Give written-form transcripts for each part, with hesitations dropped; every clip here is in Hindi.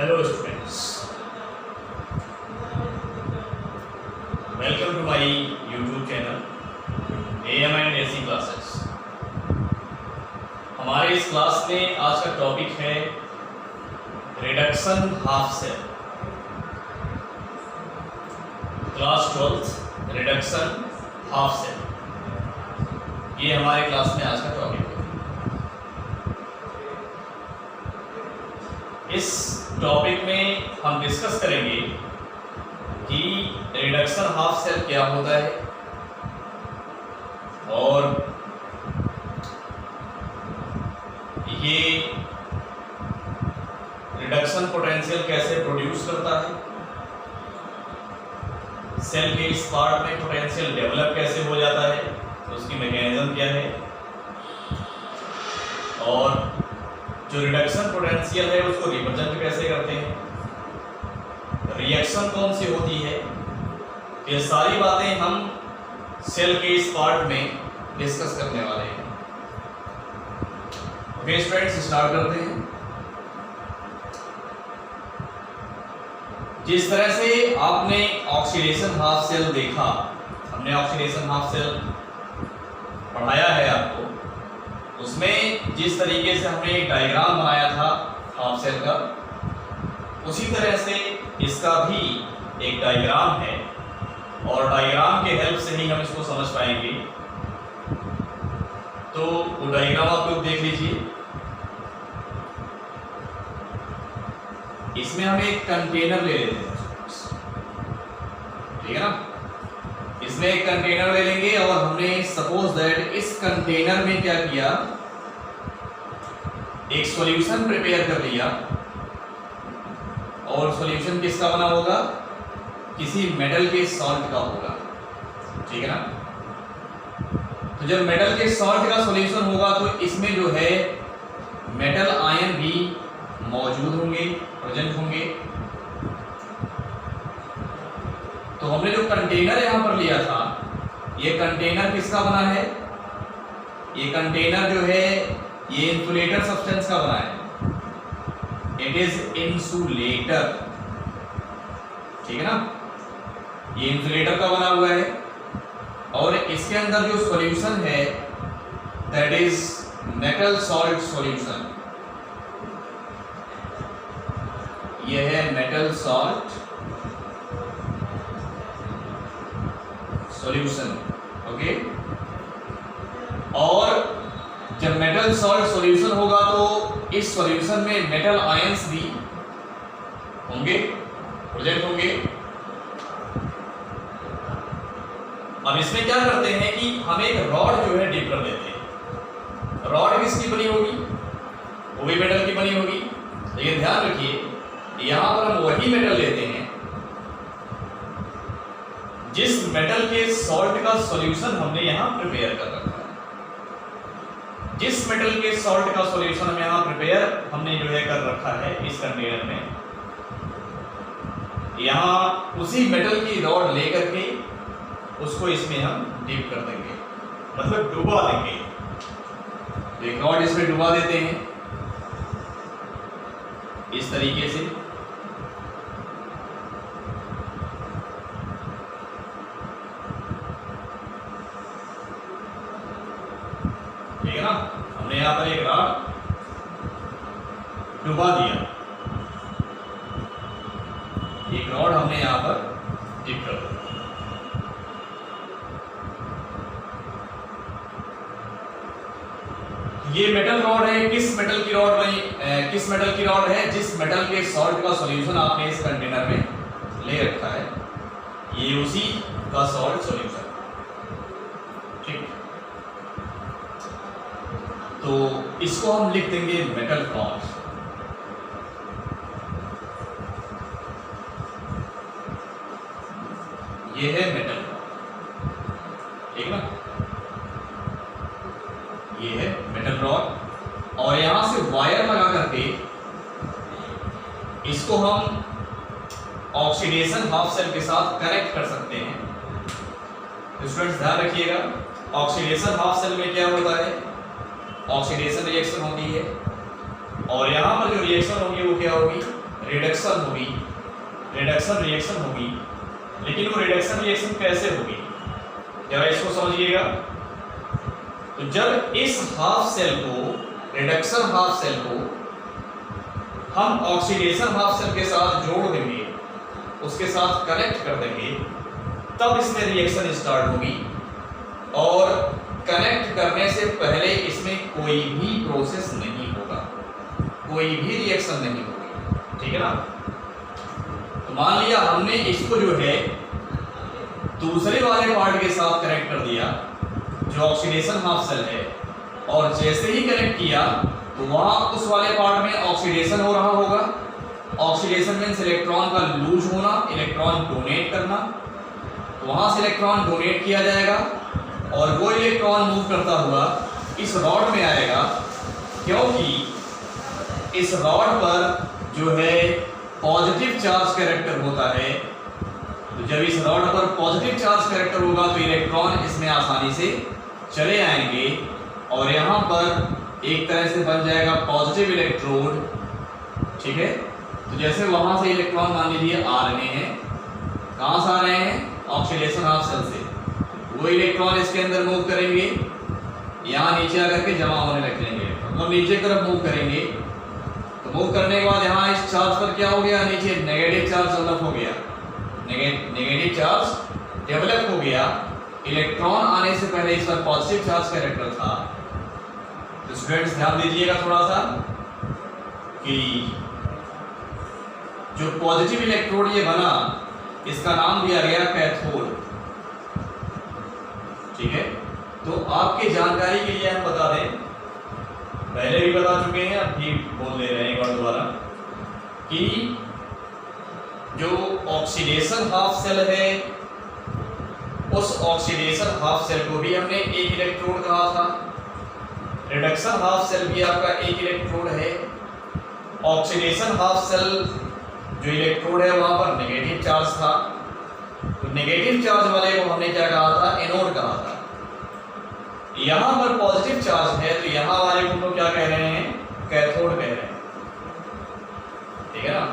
Hello students, welcome to my YouTube channel AM and AC classes। हमारे इस क्लास में आज का टॉपिक है reduction half cell. Class 12 reduction half cell, ये हमारे क्लास में आज का टॉपिक है। इस टॉपिक में हम डिस्कस करेंगे कि रिडक्शन हाफ सेल क्या होता है और ये रिडक्शन पोटेंशियल कैसे प्रोड्यूस करता है, सेल के इस पार्ट में पोटेंशियल डेवलप कैसे हो जाता है, तो उसकी मैकेनिज्म क्या है, और जो रिडक्शन पोटेंशियल है उसको रिप्रेजेंट कैसे करते हैं, रिएक्शन कौन सी होती है, ये सारी बातें हम सेल के इस पार्ट में डिस्कस करने वाले हैं। ओके स्टूडेंट्स, स्टार्ट करते हैं। जिस तरह से आपने ऑक्सीडेशन हाफ सेल देखा, हमने ऑक्सीडेशन हाफ सेल पढ़ाया है आपको, उसमें जिस तरीके से हमने एक डायग्राम बनाया था हाफ सेल का, उसी तरह से इसका भी एक डायग्राम है और डायग्राम के हेल्प से ही हम इसको समझ पाएंगे। तो वो डायग्राम आप लोग देख लीजिए। इसमें हम एक कंटेनर ले लेते हैं, ठीक है ना। इसमें एक कंटेनर ले लेंगे और हमने सपोज दैट इस कंटेनर में क्या किया, एक सॉल्यूशन प्रिपेयर कर लिया, और सॉल्यूशन किसका बना होगा, किसी मेटल के सॉल्ट का होगा, ठीक है ना। तो जब मेटल के सॉल्ट का सॉल्यूशन होगा तो इसमें जो है मेटल आयन भी मौजूद होंगे, प्रेजेंट होंगे। तो हमने जो कंटेनर यहां पर लिया था, ये कंटेनर किसका बना है, ये कंटेनर जो है ये इंसुलेटर सब्सटेंस का बना है, इट इज इंसुलेटर, ठीक है ना। ये इंसुलेटर का बना हुआ है और इसके अंदर जो सॉल्यूशन है that is metal salt solution. ये है मेटल सॉल्ट सॉल्यूशन, ओके। और जब मेटल सॉल्ट सॉल्यूशन होगा तो इस सॉल्यूशन में मेटल आयंस भी होंगे, प्रेजेंट होंगे। अब इसमें क्या करते हैं कि हम एक रॉड जो है डिप कर देते हैं। रॉड किसकी बनी होगी, वो भी मेटल की बनी होगी। लेकिन ध्यान रखिए, यहां पर हम वही मेटल लेते हैं जिस मेटल के सॉल्ट का सॉल्यूशन हमने यहां प्रिपेयर कर रखा है। जिस मेटल के सॉल्ट का सॉल्यूशन हम यहां प्रिपेयर हमने जो है कर रखा है इस कंटेनर में, यहां उसी मेटल की रॉड लेकर के उसको इसमें हम डीप कर देंगे, मतलब डुबा देंगे। तो एक रॉड इसमें डुबा देते हैं इस तरीके से। ठीक है ना, हमने यहां पर एक रॉड डुबा दिया, एक रॉड हमने यहां पर डिप कर दिया। ये मेटल रॉड है, किस मेटल की रॉड बनी, किस मेटल की रॉड है, जिस मेटल के सॉल्ट का सॉल्यूशन आपने इस कंटेनर में ले रखा है, ये उसी का सॉल्ट सॉल्यूशन, ठीक। तो इसको हम लिख देंगे मेटल रॉड। ये है मेटल रॉड, ठीक ना, ये है मेटल रॉड। और यहां से वायर लगा करके इसको हम ऑक्सीडेशन हाफ सेल के साथ कनेक्ट कर सकते हैं। स्टूडेंट्स ध्यान रखिएगा, ऑक्सीडेशन हाफ सेल में क्या होता है, ऑक्सीडेशन रिएक्शन होती है और यहाँ पर जो रिएक्शन होगी वो क्या होगी, रिडक्शन होगी, रिडक्शन रिएक्शन होगी, लेकिन वो रिडक्शन रिएक्शन कैसे होगी जरा इसको समझिएगा। तो जब इस हाफ सेल को, रिडक्शन हाफ सेल को हम ऑक्सीडेशन हाफ सेल के साथ जोड़ देंगे, उसके साथ कनेक्ट कर देंगे, तब इसमें रिएक्शन स्टार्ट होगी। और कनेक्ट करने से पहले इसमें कोई भी प्रोसेस नहीं होगा, कोई भी रिएक्शन नहीं होगी, ठीक है ना। तो मान लिया हमने इसको जो है दूसरे वाले पार्ट के साथ कनेक्ट कर दिया जो ऑक्सीडेशन हाफ सेल है, और जैसे ही कनेक्ट किया तो वहां उस वाले पार्ट में ऑक्सीडेशन हो रहा होगा। ऑक्सीडेशन मीन्स इलेक्ट्रॉन का लूज होना, इलेक्ट्रॉन डोनेट करना। तो वहां से इलेक्ट्रॉन डोनेट किया जाएगा और वो इलेक्ट्रॉन मूव करता हुआ इस रॉड में आएगा, क्योंकि इस रॉड पर जो है पॉजिटिव चार्ज कैरेक्टर होता है। तो जब इस रॉड पर पॉजिटिव चार्ज कैरेक्टर होगा तो इलेक्ट्रॉन इसमें आसानी से चले आएंगे और यहाँ पर एक तरह से बन जाएगा पॉजिटिव इलेक्ट्रोड, ठीक है। तो जैसे वहां से इलेक्ट्रॉन मान लीजिए आ रहे हैं, कहाँ से आ रहे हैं, ऑक्सीडेशन हाफ सेल से, वो इलेक्ट्रॉन इसके अंदर मूव करेंगे, यहाँ नीचे आकर के जमा होने लग जाएंगे, मतलब नीचे की तरफ मूव करेंगे। तो मूव करने के बाद यहाँ इस चार्ज पर क्या हो गया, नीचे नेगेटिव चार्ज डेवलप हो गया, नेगेटिव चार्ज डेवलप हो गया। इलेक्ट्रॉन आने से पहले इस पर पॉजिटिव चार्ज कैरेक्टर था। तो स्टूडेंट्स ध्यान दीजिएगा थोड़ा सा कि जो पॉजिटिव इलेक्ट्रोड ये बना, इसका नाम दिया गया कैथोड, ठीक है। तो आपकी जानकारी के लिए हम बता दें, पहले भी बता चुके हैं, अब भी बोल दे रहे हैं एक बार दोबारा, कि जो ऑक्सीडेशन हाफ सेल है, उस ऑक्सीडेशन हाफ सेल को भी हमने एक इलेक्ट्रोड कहा था। रिडक्शन हाफ सेल भी आपका एक इलेक्ट्रोड है। ऑक्सीडेशन हाफ सेल जो इलेक्ट्रोड है वहां पर नेगेटिव चार्ज था, तो नेगेटिव चार्ज वाले को हमने क्या कहा था, एनोड कहा था। यहां पर पॉजिटिव चार्ज है तो यहां वाले को तो क्या कह रहे हैं, कैथोड कह रहे हैं, ठीक है ना।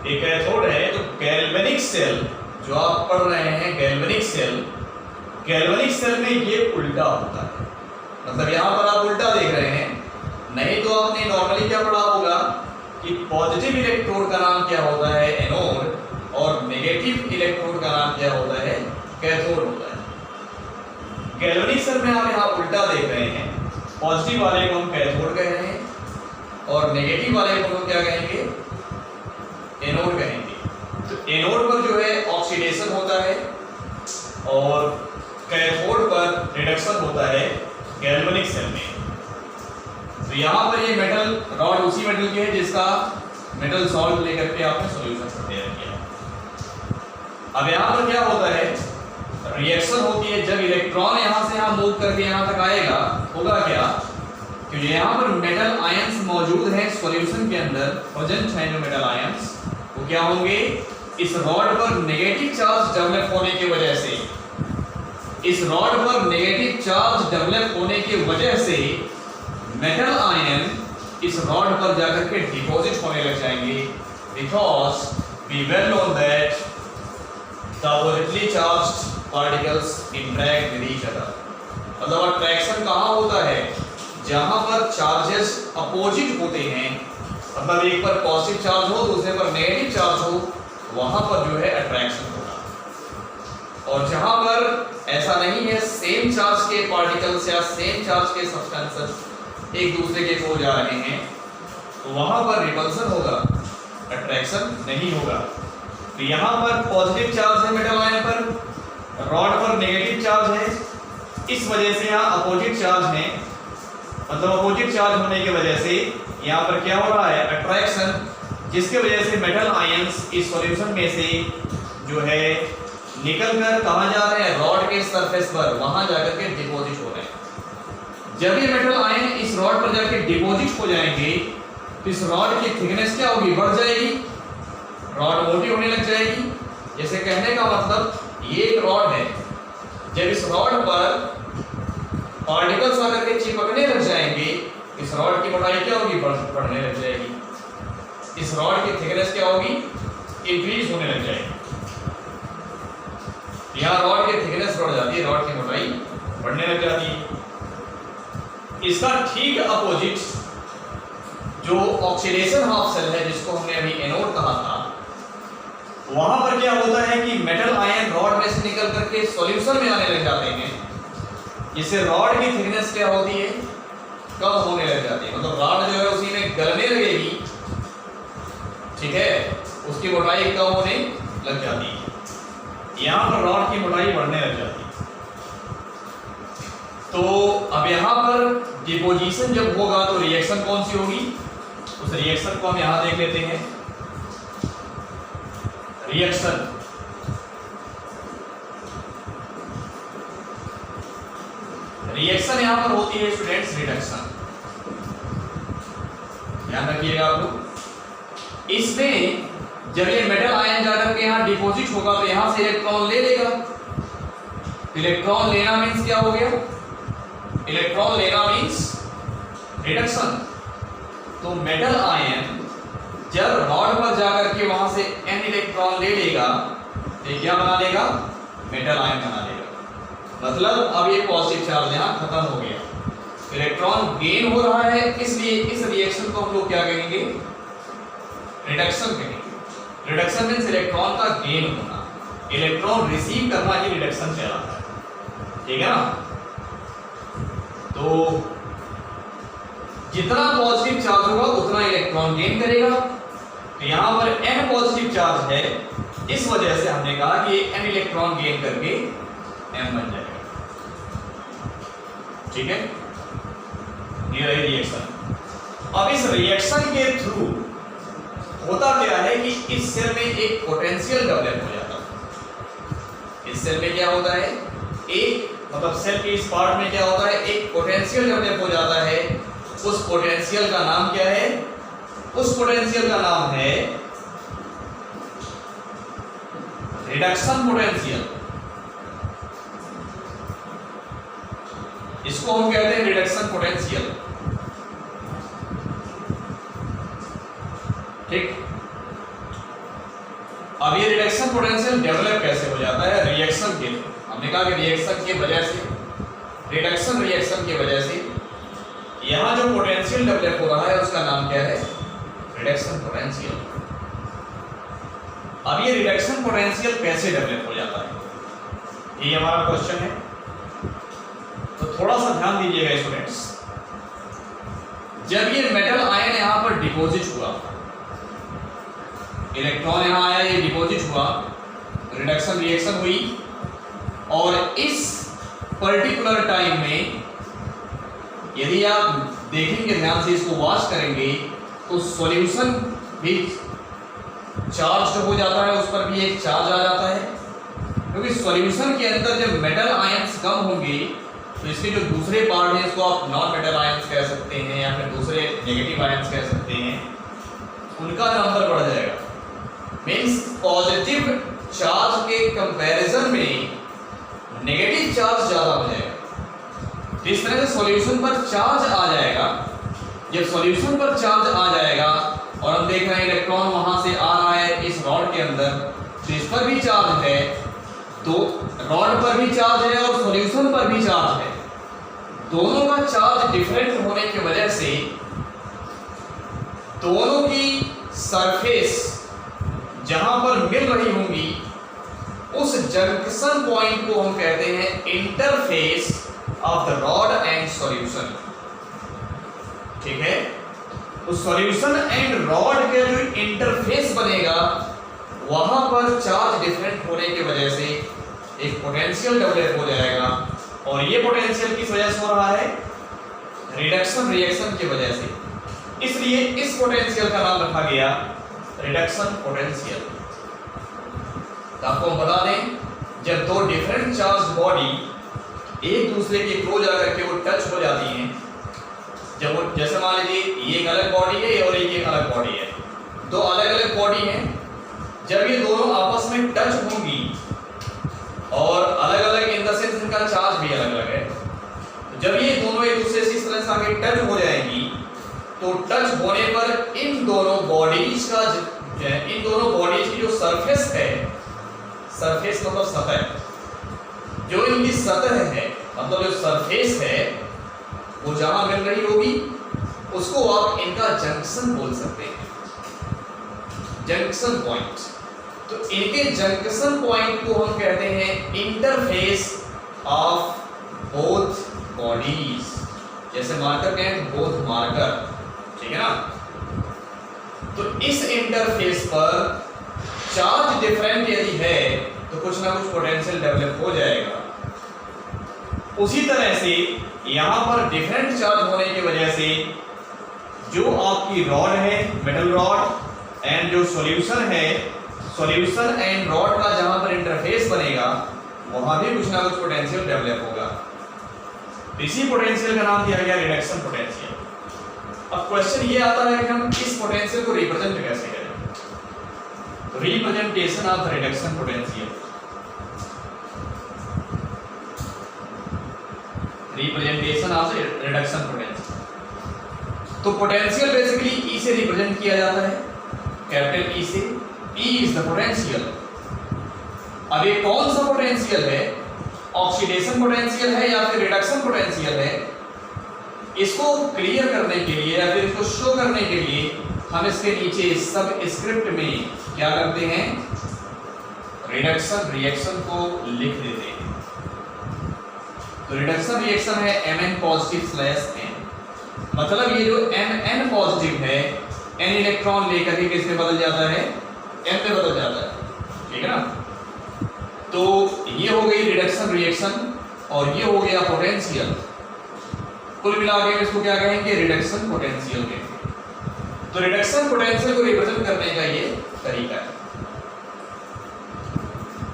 एक कैथोड है तो गैल्वेनिक सेल जो आप पढ़ रहे हैं, गैल्वेनिक सेल, गैल्वेनिक सेल में ये उल्टा होता है, मतलब यहां पर आप उल्टा देख रहे हैं। नहीं तो आपने नॉर्मली क्या पढ़ा होगा कि पॉजिटिव इलेक्ट्रोड का नाम क्या होता है, एनोड, और नेगेटिव इलेक्ट्रोड का नाम क्या होता है, कैथोड होता है। गैल्वेनिक सेल में आप यहाँ उल्टा देख रहे हैं, पॉजिटिव वाले को हम कैथोड कह रहे हैं और नेगेटिव वाले को हम क्या कहेंगे, एनोड कहेंगे। तो एनोड पर जो है ऑक्सीडेशन होता है और कैथोड पर रिडक्शन होता है गैल्वेनिक सेल में। तो यहाँ पर ये मेटल रॉड उसी मेटल की है जिसका मेटल सॉल्ट लेकर के आपने सॉल्यूशन तैयार किया। अब यहाँ पर क्या होता है, रिएक्शन होती है। जब इलेक्ट्रॉन यहाँ से यहाँ मूव करके यहाँ तक आएगा, होगा क्या, क्योंकि यहाँ पर मेटल आयंस मौजूद हैं सॉल्यूशन के अंदर, प्रेजेंट हैं जो मेटल आयंस, वो क्या होंगे, इस रॉड पर नेगेटिव चार्ज डेवलप होने की वजह से, इस रॉड पर नेगेटिव चार्ज डेवलप होने की वजह से मेटल आयन इस रॉड पर जाकर के डिपॉजिट होने लग जाएंगे, because we well known that the positively charged particles interact with each other. मतलब अट्रैक्शन कहाँ होता है, जहां पर चार्जेस अपोजिट होते हैं, मतलब एक पर पॉजिटिव चार्ज हो दूसरे पर नेगेटिव चार्ज हो, वहां पर जो है अट्रैक्शन होगा। और जहां पर ऐसा नहीं है, सेम चार्ज के पार्टिकल्स या सेम चार्ज के सब्सटेंसेस एक दूसरे के हो जा रहे हैं, तो वहां पर रिपल्सन होगा, अट्रैक्शन नहीं होगा। तो यहाँ पर पॉजिटिव चार्ज है मेटल आयन पर, रॉड पर नेगेटिव चार्ज है, इस वजह से यहाँ अपोजिट चार्ज है, मतलब अपोजिट चार्ज होने की वजह से यहाँ पर क्या हो रहा है, अट्रैक्शन, जिसके वजह से मेटल आयंस इस सॉल्यूशन में से जो है निकल कर कहाँ जा रहे हैं, रॉड के सरफेस पर, वहां जाकर के डिपॉजिट हो रहे हैं। जब ये मेटल आयन इस रॉड पर जाकर डिपॉजिट हो जाएंगे तो इस रॉड की थिकनेस क्या होगी, बढ़ जाएगी, रॉड मोटी होने लग जाएगी। जैसे कहने का मतलब ये एक रॉड है, जब इस रॉड पर पार्टिकल्स आकर के चिपकने लग जाएंगे, इस रॉड की मोटाई क्या होगी, बढ़ने लग जाएगी। इस रॉड की थिकनेस क्या होगी, इंक्रीज होने लग जाएगी। यहाँ रॉड की थिकनेस बढ़ जाती है, रॉड की मोटाई बढ़ने लग जाती है। इसका ठीक अपोजिट जो ऑक्सीडेशन हाफ सेल है, जिसको हमने अभी एनोड कहा था, वहां पर क्या होता है कि मेटल आयन रॉड में से निकल करके सॉल्यूशन में आने लग जाते हैं, जिससे रॉड की थिकनेस क्या होती है, कम होने लग जाती है। मतलब रॉड जो है उसी में गलने लगेगी, ठीक है, उसकी मोटाई कम होने लग जाती है। यहां पर रॉड की मोटाई बढ़ने लग जाती है। तो अब यहां पर डिपोजिशन जब होगा तो रिएक्शन कौन सी होगी, उस रिएक्शन को हम यहां देख लेते हैं। रिएक्शन यहां पर होती है स्टूडेंट्स रिडक्शन। ध्यान रखिएगा आप लोग। इसमें जब ये मेटल आयन जाकर के यहाँ डिपॉजिट होगा तो यहां से इलेक्ट्रॉन ले लेगा। इलेक्ट्रॉन लेना मीन्स क्या हो गया, इलेक्ट्रॉन लेना मीन्स रिडक्शन। तो मेटल आयन जब रॉड पर जाकर के वहां से n इलेक्ट्रॉन ले लेगा तो क्या बना लेगा, मेटल आयन बना लेगा। मतलब अब ये पॉजिटिव चार्ज यहाँ खत्म हो गया, इलेक्ट्रॉन गेन हो रहा है, इसलिए इस रिएक्शन को हम लोग क्या कहेंगे, रिडक्शन कहेंगे। रिडक्शन मीन्स इलेक्ट्रॉन का गेन होना, इलेक्ट्रॉन रिसीव करना, ये रिडक्शन कहलाता है, ठीक है ना। तो जितना पॉजिटिव चार्ज होगा उतना इलेक्ट्रॉन गेन करेगा। तो यहां पर n पॉजिटिव चार्ज है, इस वजह से हमने कहा कि n इलेक्ट्रॉन गेन करके m बन जाएगा, ठीक है। ये रही रिएक्शन। अब इस रिएक्शन के थ्रू होता क्या है कि इस सेल में एक पोटेंशियल डेवलप हो जाता है। इस सेल में क्या होता है, एक मतलब सेल के इस पार्ट में क्या होता है, एक पोटेंशियल डेवलप हो जाता है। उस पोटेंशियल का नाम क्या है, उस पोटेंशियल का नाम है रिडक्शन पोटेंशियल। इसको हम कहते हैं रिडक्शन पोटेंशियल, ठीक। अब ये रिडक्शन पोटेंशियल डेवलप कैसे हो जाता है, रिएक्शन के, हमने कहा कि रिएक्शन की वजह से, रिडक्शन रिएक्शन की वजह से यहां जो पोटेंशियल डेवलप हो रहा है उसका नाम क्या है, रिडक्शन पोटेंशियल। अब ये रिडक्शन पोटेंशियल कैसे डेवलप हो जाता है, ये हमारा क्वेश्चन है। तो थोड़ा सा ध्यान दीजिएगा स्टूडेंट्स। जब ये मेटल आयन यहां पर डिपॉजिट हुआ, इलेक्ट्रॉन यहां आया, ये डिपॉजिट हुआ, रिडक्शन रिएक्शन हुई, और इस पर्टिकुलर टाइम में यदि आप देखेंगे ध्यान से, इसको वॉच करेंगे, तो सॉल्यूशन भी चार्ज हो जाता है, उस पर भी एक चार्ज आ जाता है। क्योंकि सॉल्यूशन के अंदर जब मेटल आयंस कम होंगे तो इसके जो दूसरे पार्ट हैं, इसको आप नॉन मेटल आयंस कह सकते हैं या फिर दूसरे नेगेटिव आयंस कह सकते हैं, उनका नंबर बढ़ जाएगा। मीन्स पॉजिटिव चार्ज के कंपैरिजन में नेगेटिव चार्ज ज्यादा हो जाएगा। इस तरह से सॉल्यूशन पर चार्ज आ जाएगा। जब सॉल्यूशन पर चार्ज आ जाएगा और हम देख रहे हैं इलेक्ट्रॉन वहां से आ रहा है इस रॉड के अंदर, तो इस पर भी चार्ज है, तो रॉड पर भी चार्ज है और सॉल्यूशन पर भी चार्ज है। दोनों का चार्ज डिफरेंट होने की वजह से दोनों की सरफेस जहां पर मिल रही होंगी, उस जंक्शन पॉइंट को हम कहते हैं interface of the rod and solution, ठीक है। तो सॉल्यूशन एंड रॉड का जो इंटरफेस बनेगा, वहां पर चार्ज डिफरेंट होने की वजह से एक पोटेंशियल डेवलप हो जाएगा, और ये पोटेंशियल किस वजह से हो रहा है, रिडक्शन रिएक्शन की वजह से। इसलिए इस पोटेंशियल का नाम रखा गया रिडक्शन पोटेंशियल। तो आपको हम बता दें, जब दो डिफरेंट चार्ज बॉडी एक दूसरे के क्लोज आकर के वो टच हो जाती हैं, जब वो, जैसे मान लीजिए ये एक अलग बॉडी है और एक अलग बॉडी है, दो अलग अलग बॉडी हैं, जब ये दोनों आपस में टच होंगी और अलग अलग इन द सेंस इनका चार्ज भी अलग अलग है, तो जब ये दोनों एक दूसरे से इस तरह से आगे टच हो जाएंगी तो टच होने पर इन दोनों बॉडीज की जो सरफेस है, सरफेस मतलब सतह, जो इनकी सतह है मतलब जो सरफेस है वो जहां मिल रही होगी उसको आप इनका जंक्शन बोल सकते हैं, जंक्शन पॉइंट। तो इनके जंक्शन पॉइंट को हम कहते हैं इंटरफेस ऑफ बोथ बॉडीज। जैसे मार्कर कहें तो बोथ मार्कर, ठीक है ना। तो इस इंटरफेस पर चार्ज डिफरेंट यदि है तो कुछ ना कुछ पोटेंशियल डेवलप हो जाएगा। उसी तरह से यहां पर डिफरेंट चार्ज होने की वजह से जो आपकी रॉड है, मेटल रॉड, एंड जो सॉल्यूशन है, सॉल्यूशन एंड रॉड का जहां पर इंटरफेस बनेगा वहां भी कुछ ना कुछ पोटेंशियल डेवलप होगा। इसी पोटेंशियल का नाम दिया गया रिडक्शन पोटेंशियल। अब क्वेश्चन ये आता है कि हम इस पोटेंशियल को रिप्रेजेंट कैसे करें। तो representation of the reduction potential, representation of the reduction potential. तो पोटेंशियल बेसिकली ई से रिप्रेजेंट किया जाता है, कैपिटल ई से। E is the potential. अब ये कौन सा पोटेंशियल है, ऑक्सीडेशन पोटेंशियल है या फिर रिडक्शन पोटेंशियल है, इसको क्लियर करने के लिए या फिर इसको शो करने के लिए हम इसके नीचे सब स्क्रिप्ट में क्या करते हैं, रिडक्शन रिएक्शन को लिख देते हैं। तो रिडक्शन रिएक्शन है Mn पॉजिटिव स्लैश n, मतलब ये जो Mn पॉजिटिव है n इलेक्ट्रॉन लेकर के किसमें बदल जाता है, n में बदल जाता है, ठीक है ना। तो ये हो गई रिडक्शन रिएक्शन और ये हो गया पोटेंशियल। कुल मिलाकर इसको क्या कहेंगे, रिडक्शन पोटेंशियल कहेंगे। तो रिडक्शन पोटेंशियल को रिप्रेजेंट करने का ये तरीका है।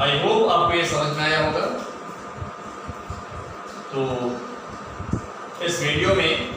आई होप आपको ये समझ में आया होगा। तो इस वीडियो में